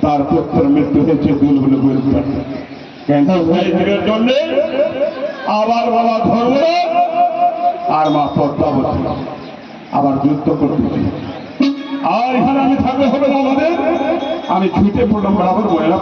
তার পুত্রের মৃত্যু হয়েছে বুলবুল বলতে কিন্তু সেই দিনের জন্য আবার বাবা ধর্ম আর মা পদ্মাবতী আবার যুদ্ধ করতেছি। আর এখানে আমি থাকলে হবে না আমাদের, আমি ছুটে পড়লাম বরাবর মহিলা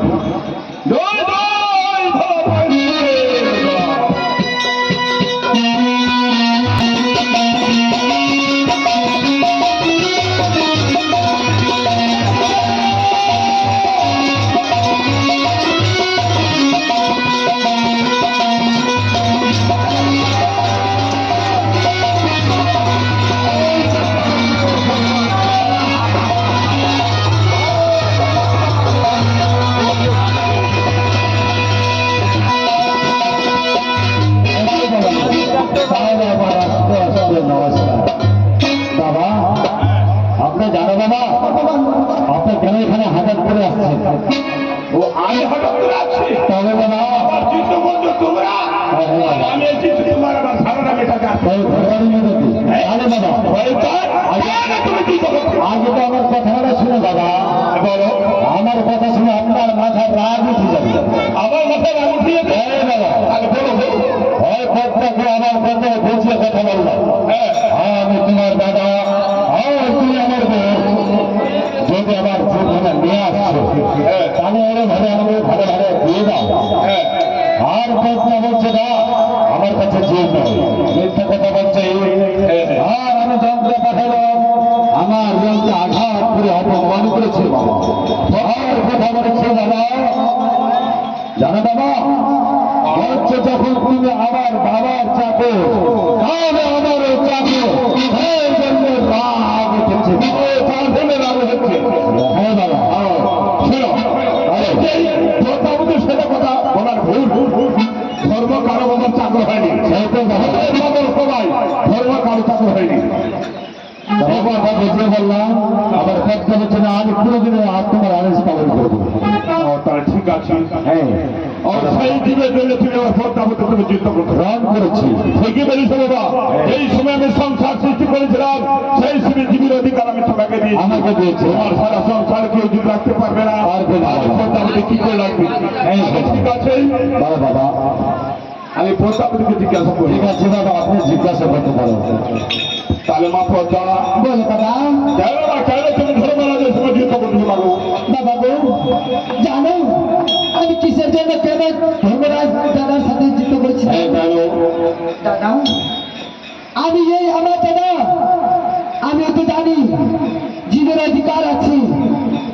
আমার কথা শুনে আপনার মাথায় রাগ উঠে যাবে। আমার মাথায় রাগ উঠে যাবে আমার কথা বুঝলে কথা বললাম। আমি তোমার দাদা, তুমি আমার যদি আমার জীবনে নিয়ে আসছো তাহলে ওরা ভাবে আমাকে ভালো ভালো দিয়ে দাও। আর কথা বলছে না আমার কাছে যে মিথ্যা কথা বলছে। আর আমি যন্ত্র পাঠালাম আমার যন্ত্রে আঘাত করে অপমান করেছে বাবা। আর কথা বলেছে বাবা, জানো বাবা হচ্ছে যখন তুমি আমার বাবার চাপে তাহলে আমারও চাপে এই জন্য রাগ উঠেছে। রাগ হচ্ছে হ্যাঁ বাবা শোনো সেটা কথা বলার ভুল। ধর্ম কারো বাবার চাকর হয়নি, সবাই ধর্ম কারো চাকর হয়নি। বুঝে বললাম আবার কথা হচ্ছে না আমি কোনোদিনে তোমার আদেশ পালন করবো। তাহলে ঠিক আছে, হ্যাঁ সেই জীবের জন্য তুমি আমার পদ্মাবতী তুমি যুদ্ধ করতে রান করেছি। ঠিকই বলেছো বাবা, এই সময় আমি সংসার সৃষ্টি করেছিলাম সেই সময় জীবের অধিকার আমি তোমাকে দিয়েছি, আমাকে দিয়েছি। আমার সারা সংসার কেউ জীব রাখতে পারবে না, পদ্মাবতী কি করে রাখবে? ঠিক আছে বাবা, আমি পদ্মাবতীকে জিজ্ঞাসা করি। ঠিক আছে বাবা, আপনি জিজ্ঞাসা করতে পারেন। তাহলে মা পদ্মা বলো দাদা, কেন তুমি ধর্মরাজের সঙ্গে যুদ্ধ করতে পারো? বাবা গো জানো আমি কিসের জন্য কেন ধর্মরাজ দাদার সাথে যুদ্ধ করেছি? দাদা আমি এই আমার দাদা আমি তো জানি জীবের অধিকার আছে,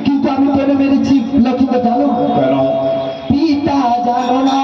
কিন্তু আমি কেন মেরেছি লক্ষ্মীকে জানো? পিতা জানো না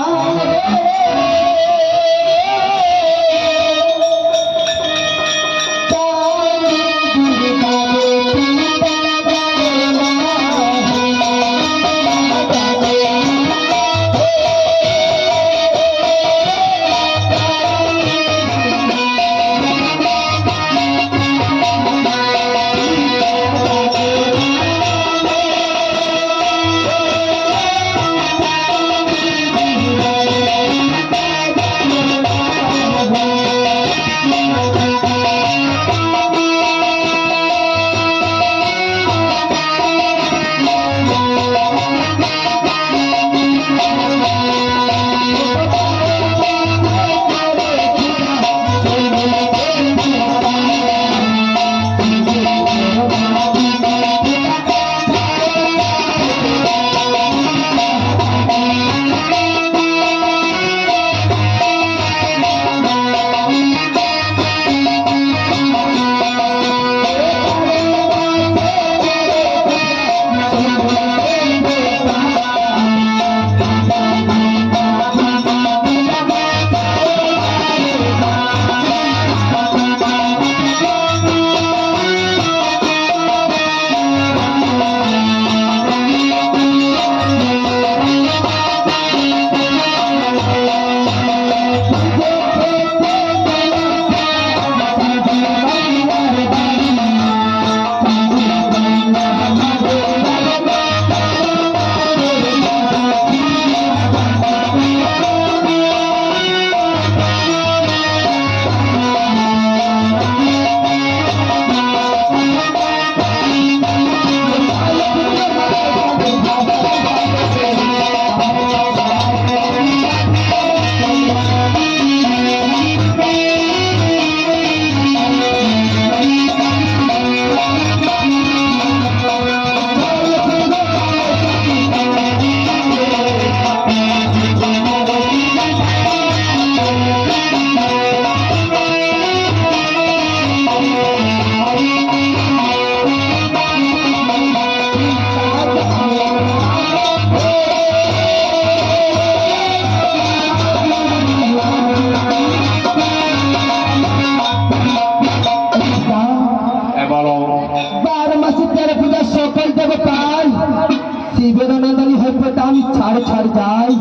যদি বেদনন্দনী হইতে আমি ছাড় ছাড় যাই,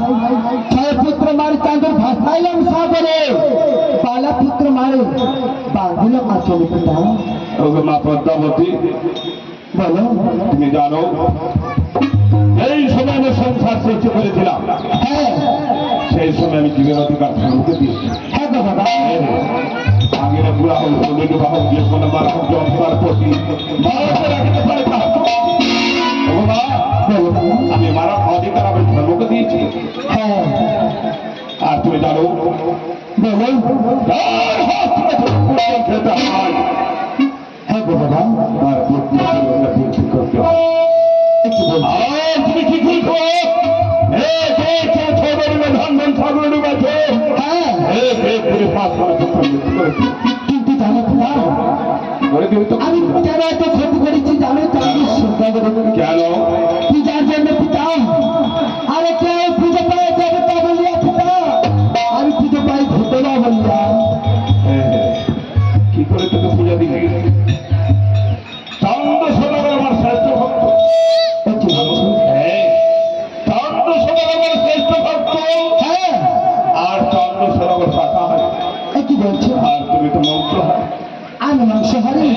ছয় পুত্র মার চাঁদের ভাসাইলাম সাগরে, পালা পুত্র মারে বাঁধিলাম আচলে পিতা। ওগো মা পদ্মাবতী, বলো। তুমি জানো এই সময় আমি সংসার সৃষ্টি করেছিলাম, হ্যাঁ সেই সময় আমি জীবের অধিকার ধর্মকে দিয়েছি। হ্যাঁ গো বাবা, আগের বুড়া হোক, ছোট হোক, যে কোনো মার হোক, জনতার প্রতি মানুষের রাখতে পারে না। ওগো মা, বলো। আমি মারা অধিকার আমি ধর্মকে দিয়েছি। হ্যাঁ আর তুমি জানো বলো। যার হাত থেকে পূর্ণ খেতে হয়, হ্যাঁ গো বাবা, তার পূর্ণ ঠিক করতে হয়। কি বলছো? আর তুমি কি করছো? ধান ছাগল ডুবাছো, হ্যাঁ কিন্তু জানো পিতা, আমি কেন এত ক্ষতি করেছি জানো? কেন? পূজার জন্য পিতা। আরে কেউ পুজো পায় দেবতা বলিয়া পিতা, আমি পুজো পাই ঘটনা বলিয়া। কি করে তোকে পূজা দিবি? চন্দ্র সদাগর আমার শ্রেষ্ঠ ভক্ত। কি বলছো? চন্দ্র সদাগর আমার শ্রেষ্ঠ ভক্ত। হ্যাঁ আর চন্দ্র সদাগর শাখা হয়, কি বলছো? আর তুমি তো মন্ত্র হয়। আমি মাংসাহারি।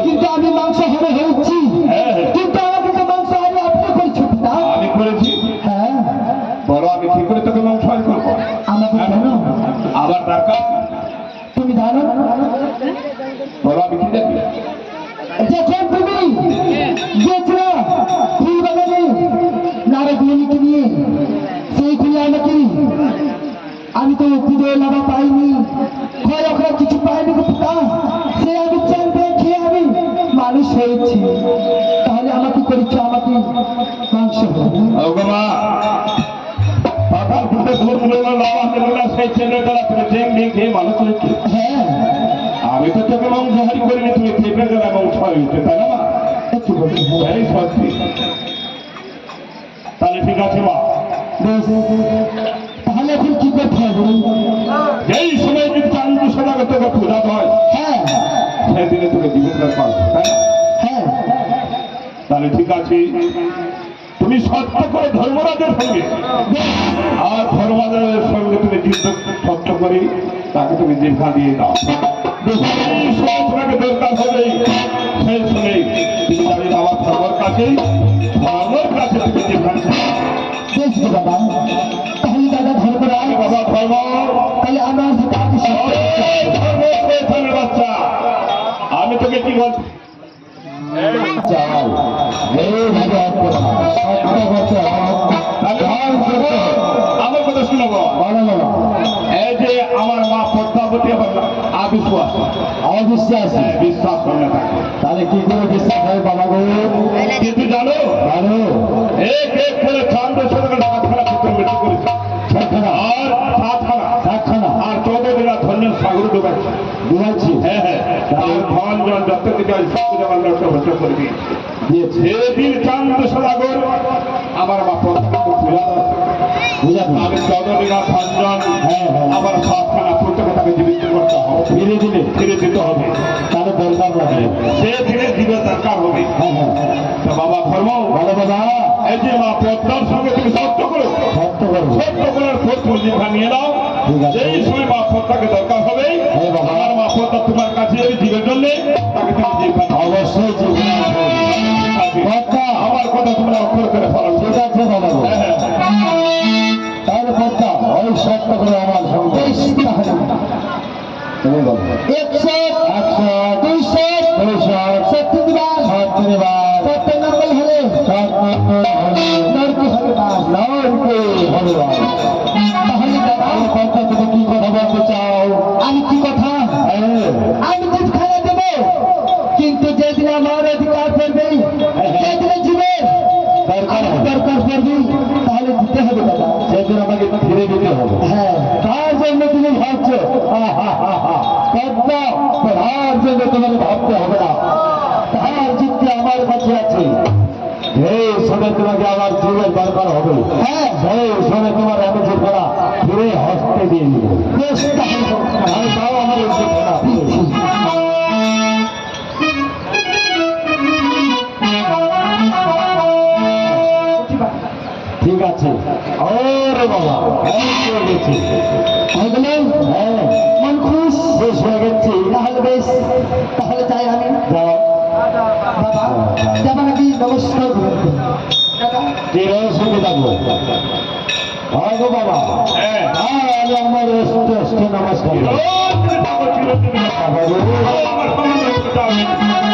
কিন্তু আমি মাংসাহারি হয়েছি, কিন্তু আমাকে তো মাংসাহারি আপনি করছো পিতা। আমি করেছি, হ্যাঁ বলো আমি কি করে তোকে মন্ত্র করবো? আমাকে জানো, আবার দরকার তুমি জানো বলো আমি কি দেখি? যখন তুমি গিয়েছিল ফুল বাগানে নারদ মুনিকে নিয়ে, সেইগুলি আমাকে আমি তো পুজো লাভা পাইনি, ঘর ওখানে কিছু পাইনি গো পিতা। সে আমি চান খেয়ে আমি মানুষ হয়েছি, তাহলে আমাকে করেছো আমাকে মাংস। ওগো মা, পাতাল ফুটে ভোর মিলল, লাভা মিলল, সেই ছেলেটা তুমি চেন নিয়ে খেয়ে মানুষ হয়েছে। হ্যাঁ আমি তো তোকে মাংসাহারি করিনি, তুমি খেপে গেলে মাংস হয়েছে, তাই না? একটু বলছি। এই সত্যি। তাহলে ঠিক আছে মা, বেশ, তাহলে এখন কি করতে হবে? যেই সময় যদি চান্দ্র সদাকে তোকে পূজা হয়, হ্যাঁ সেদিনে তোকে জীবনদান পাবে, তাই না? হ্যাঁ তাহলে ঠিক আছে, তুমি সত্য করে ধর্মরাজের সঙ্গে, আর ধর্মরাজের সঙ্গে তুমি যুদ্ধ সত্য করে তাকে তুমি দীর্ঘা দিয়ে দাও। এই সময় তোমাকে দরকার হবে, সেই সময় তুমি যাবে বাবা ধর্মর কাছে, ধর্মের কাছে তুমি দীর্ঘা চাও। বেশ গো বাবা, তাহলে দাদা ধর্মরাজ, বাবা ধর্ম, তাহলে আমার সাথে আপনি ধর্মের বাচ্চা, আমি তোকে কি বলছি? চাও এইভাবে আমার কথা শুনবো। এই যে আমার মা পদ্মাবতী আবিশ্বাস, অবিশ্বাস, বিশ্বাস করে না থাকে, তাহলে কি করে বিশ্বাস হয় বাবা গো? কিন্তু জানো জানো এক এক করে চন্দ্র সরকার 7খানা পুত্র মৃত্যু করেছে, আর 7খানা আর 14 দিন ধন্যের সাগর ডুবাচ্ছে। বুঝাচ্ছি হ্যাঁ হ্যাঁ, আর ধন জন যত দিকে সব আমার নষ্ট হতে করবি। দিয়েছি, সেদিন চন্দ্র সদাগর আমার মা পদ্মাবতী পূজা বুঝাবো। আমি 14 দিন ধনজন হ্যাঁ হ্যাঁ, আমার 7খানা পুত্রকে তাকে জীবিত করতে হবে, ফিরে দিলে ফিরে দিতে হবে, তাহলে দরকার লাগে। সে দিনে জীবের দরকার হবে। হ্যাঁ হ্যাঁ, তো বাবা ধর্ম, বলো বাবা, এই যে মা পদ্মার সঙ্গে তুমি সত্য করো, সত্য করবো। সত্য করার পর তুমি দীর্ঘা নিয়ে নাও। ঠিক আছে। যেই সময় মা পদ্মাকে দরকার হবে, হ্যাঁ বাবা। আমার মা পদ্মা তোমার কাছে যাবে জীবের জন্য, তাকে তুমি দীর্ঘা দাও। অবশ্যই জীবন কথা, আমার কথা তোমরা অক্ষর করে ফলো ঠিক আছে বাবা গো। হ্যাঁ হ্যাঁ, তাহলে কথা ওই সত্য করে আমার সঙ্গে, তাহলে তুমি বলো 100 200 সত্যিবার সত্য নকল হলে নরকি হবে বাস, নরকি হবে বাস। তাহলে দাদা কথা, তুমি কি কথা বলতে চাও? আমি কি কথা? আমি দুধ খাইয়ে দেবো, কিন্তু যেদিন আমার অধিকার পড়বে, যেদিন জীবের দরকার পড়বে, তাহলে দিতে হবে দাদা, সেদিন আমাকে ফিরে দিতে হবে। হ্যাঁ, তার জন্য তুমি ভাবছো, তার জন্য তোমাকে ভাবতে হবে না, তার যুক্তি আমার কাছে আছে। এই সময় তোমাকে আমার জীবের দরকার হবে, হ্যাঁ সেই সময় তোমার অভিযোগ করা ফিরে হস্তে দিয়ে দিব। বেশ, তাহলে তাও আমার উচিত না। গেছি। হয়ে গেল? হ্যাঁ, মন খুশ? বেশ হয়ে গেছি। তাহলে বেশ, তাহলে যাই আমি। যাও। বাবা যাবা নাকি? নমস্কার করুন দাদা। কি রহস্যকে যাবো? হ্যাঁ গো বাবা। হ্যাঁ। আমি আমার নমস্কার। চিরদিন থাকো, চিরদিন থাকো। বাবা গো। আমার সঙ্গে